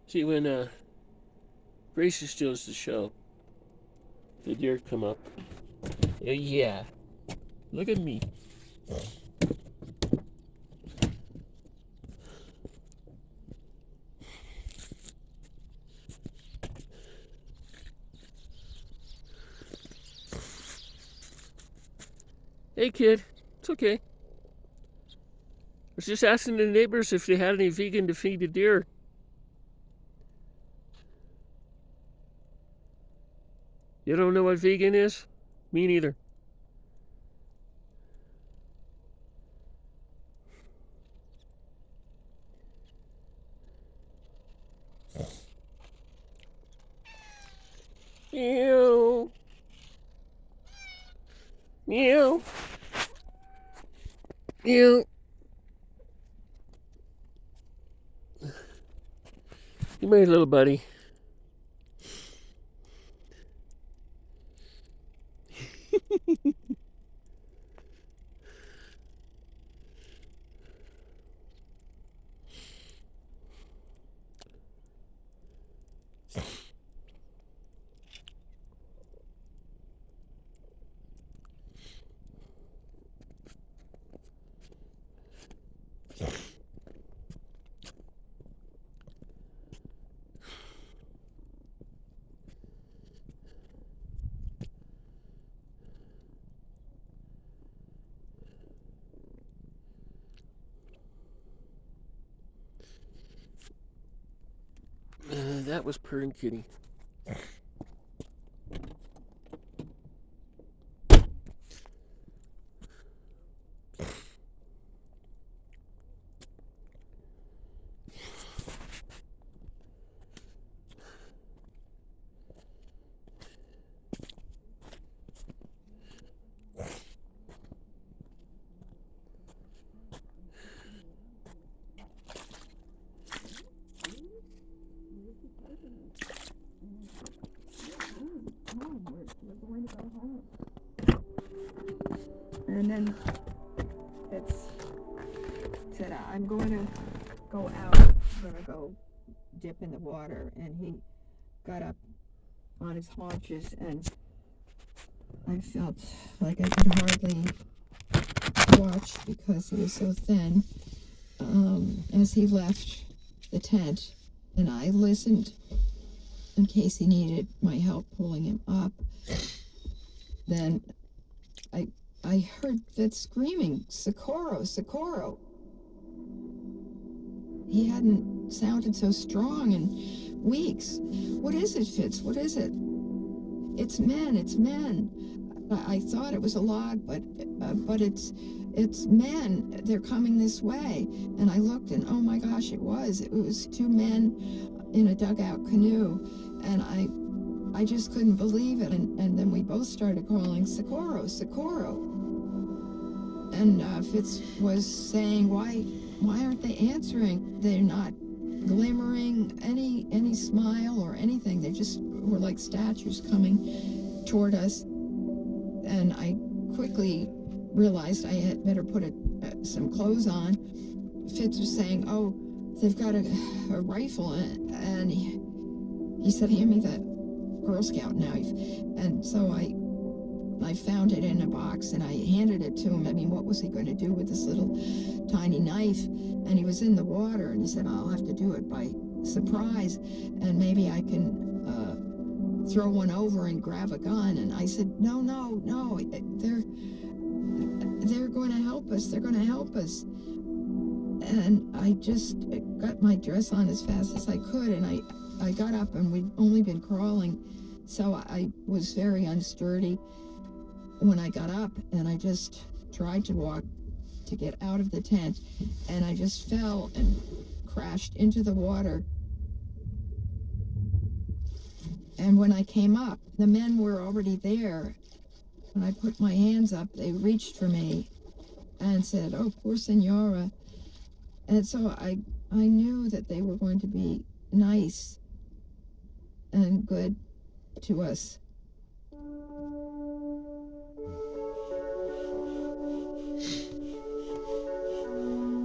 See, when Gracie steals the show, the deer come up. Yeah, look at me. Hey, kid. It's okay. I was just asking the neighbors if they had any vegan to feed the deer. You don't know what vegan is? Me neither. Meow. Meow. Meow. You my little buddy. That was purring kitty. We're going to go home. And then Fitz said, I'm going to go out. I'm going to go dip in the water. And he got up on his haunches, and I felt like I could hardly watch because he was so thin as he left the tent. And I listened in case he needed my help pulling him up. Then I heard Fitz screaming, Socorro, Socorro. He hadn't sounded so strong in weeks. What is it, Fitz? What is it? It's men, it's men. I thought it was a log, but it's men. They're coming this way. And I looked, and oh my gosh, it was two men in a dugout canoe. And I just couldn't believe it. And then we both started calling, Socorro, Socorro. And Fitz was saying, why aren't they answering? They're not glimmering any smile or anything. They just were like statues coming toward us. And I quickly realized I had better put some clothes on. Fitz was saying, oh, they've got a rifle. And he said, hand me the Girl Scout knife. And so I found it in a box and I handed it to him. I mean, what was he going to do with this little tiny knife? And he was in the water, and he said, I'll have to do it by surprise, and maybe I can throw one over and grab a gun. And I said, no, they're going to help us. They're going to help us. And I just got my dress on as fast as I could, and I got up, and we'd only been crawling, so I was very unsturdy when I got up, and I just tried to walk to get out of the tent, and I just fell and crashed into the water. And when I came up, the men were already there. When I put my hands up, they reached for me and said, oh, poor Senora. And so I knew that they were going to be nice and good to us.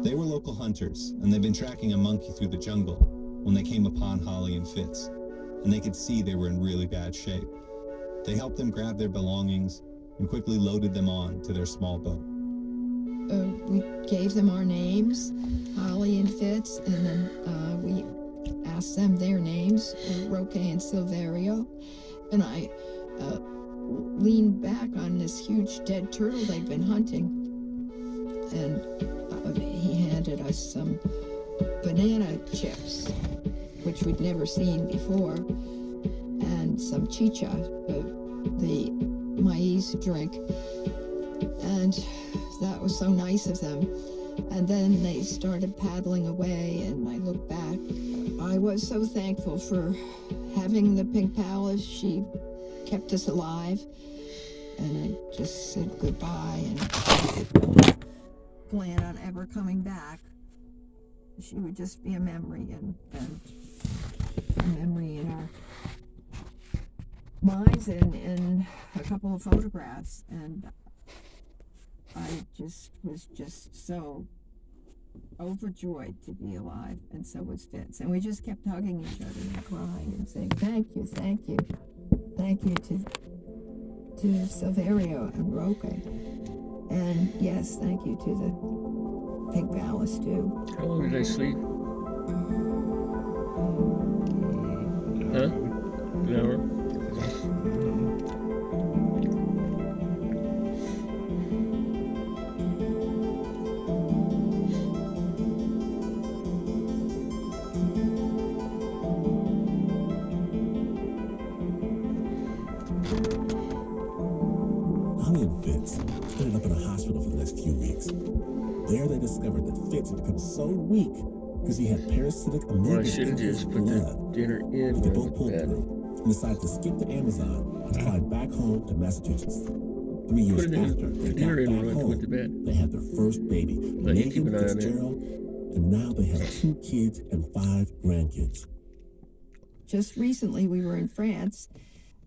They were local hunters, and they'd been tracking a monkey through the jungle. when they came upon Holly and Fitz, and they could see they were in really bad shape. They helped them grab their belongings and quickly loaded them on to their small boat. We gave them our names, Holly and Fitz, and then we asked them their names, Roque and Silverio. And I leaned back on this huge dead turtle they'd been hunting, and he handed us some banana chips, which we'd never seen before, and some chicha, the maize drink. And that was so nice of them. And then they started paddling away, and I looked back. I was so thankful for having the Pink Palace. She kept us alive. And I just said goodbye and plan on ever coming back. She would just be a memory, and a memory in our minds and in a couple of photographs. And I was just so overjoyed to be alive, and so was Fitz. And we just kept hugging each other and crying and saying, thank you to Silverio and Roque. And yes, thank you to the Pink Palace too. How long did I sleep? Huh? An hour? Holly and Fitz ended up in a hospital for the next few weeks. There they discovered that Fitz had become so weak because he had parasitic amoeba in his blood. Dinner in But they both pulled through and decided to skip the Amazon and fly back home to Massachusetts. 3 years after they got back home, they had their first baby, Megan Fitzgerald, and now they have 2 kids and 5 grandkids. Just recently we were in France,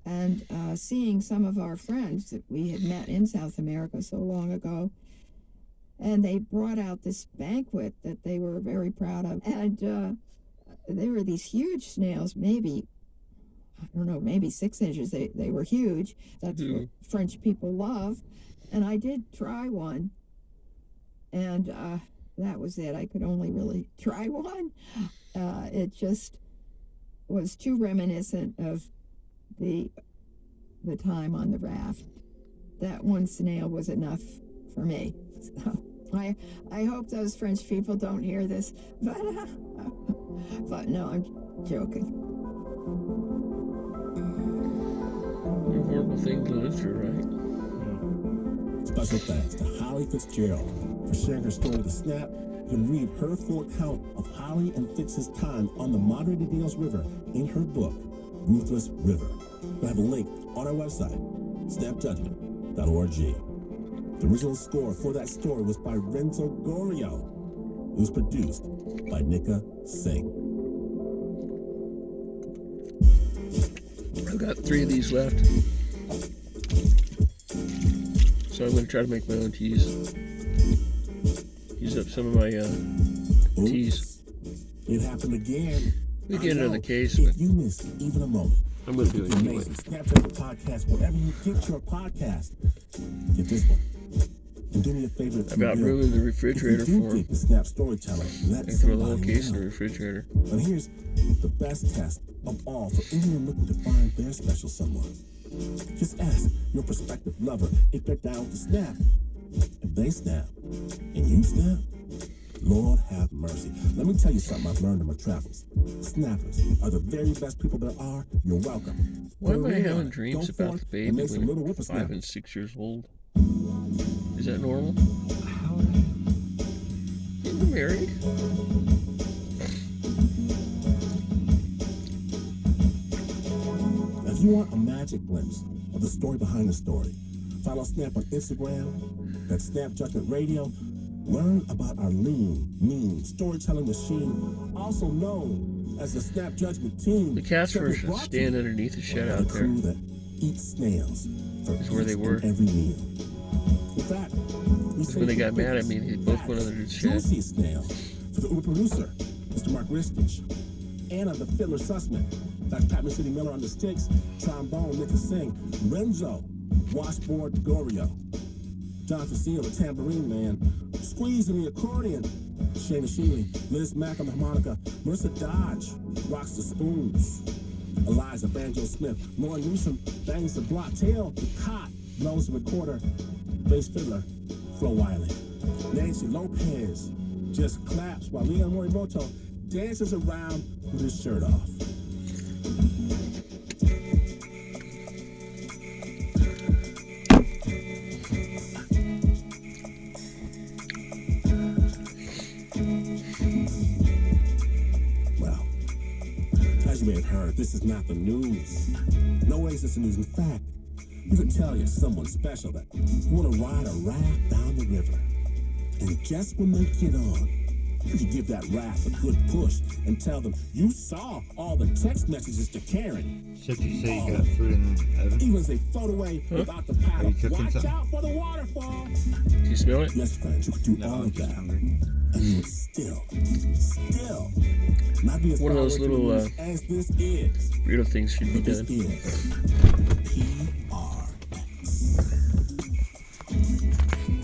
and seeing some of our friends that we had met in South America so long ago, and they brought out this banquet that they were very proud of, and there were these huge snails, maybe 6 inches. They were huge. That's what French people love, and I did try one, and that was it. I could only really try one. It just was too reminiscent of the time on the raft. That one snail was enough for me. So I hope those French people don't hear this, but no, I'm joking. A horrible thing to live through, right? Special thanks to Holly Fitzgerald for sharing her story with Snap. You can read her full account of Holly and Fitz's time on the Madre de Dios River in her book, Ruthless River. We have a link on our website, snapjudgment.org. The original score for that story was by Renzo Gorio. It was produced by Nika Singh. I've got 3 of these left, so I'm going to try to make my own teas. Use up some of my teas. It happened again. We get another case, if but you missed even a moment, I'm going to do it anyway. amazing. Snapchat the podcast wherever you get your podcast. Get this one. And do me a favor if I about ruined the refrigerator for him. The Snap storyteller. I throw the whole case in the refrigerator. And here's the best test of all for anyone looking to find their special someone. Just ask your prospective lover if they're down to snap. If they snap, and you snap, Lord have mercy. Let me tell you something I've learned in my travels. Snappers are the very best people there are. You're welcome. Why am I having dreams about the baby when I'm 5 and 6 years old? Is that normal? You're married? If you want a magic glimpse of the story behind the story, follow Snap on Instagram. That's Snap Judgment Radio. Learn about our lean, mean storytelling machine, also known as the Snap Judgment Team. The cat's version stand underneath the shed out there. That eats snails is where they were. Every meal. In fact, when they got mad at me, they both went under the shed. Juicy snail for the Uber producer, Mr. Mark Ristich. Anna the fiddler sussman. Like Pat City Miller on the sticks, trombone, Nick sing. Renzo, washboard Gorio. John Facino, the tambourine man. Squeeze in the accordion. Shayna Sheely, Liz Mack on the harmonica. Marissa Dodge rocks the spoons. Eliza Banjo Smith, Lauren Newsom bangs the block. Tail the cot blows the recorder. Bass fiddler, Flo Wiley. Nancy Lopez just claps while Leon Morimoto dances around with his shirt off. Well, as you may have heard, this is not the news. No way is this the news. In fact, you can tell you're someone special that you want to ride a raft down the river. And just when they get on, you can give that raft a good push and tell them you saw all the text messages to Karen. So did you say you got food in the oven? Even as they float away without the paddle. Are you cooking Watch something? out for the waterfall. Do you smell it? Yes, friends, you could do No, all I'm of just that. hungry. And you would still not be as One of far those away from little, the news as this is. Burrito things should be This done. is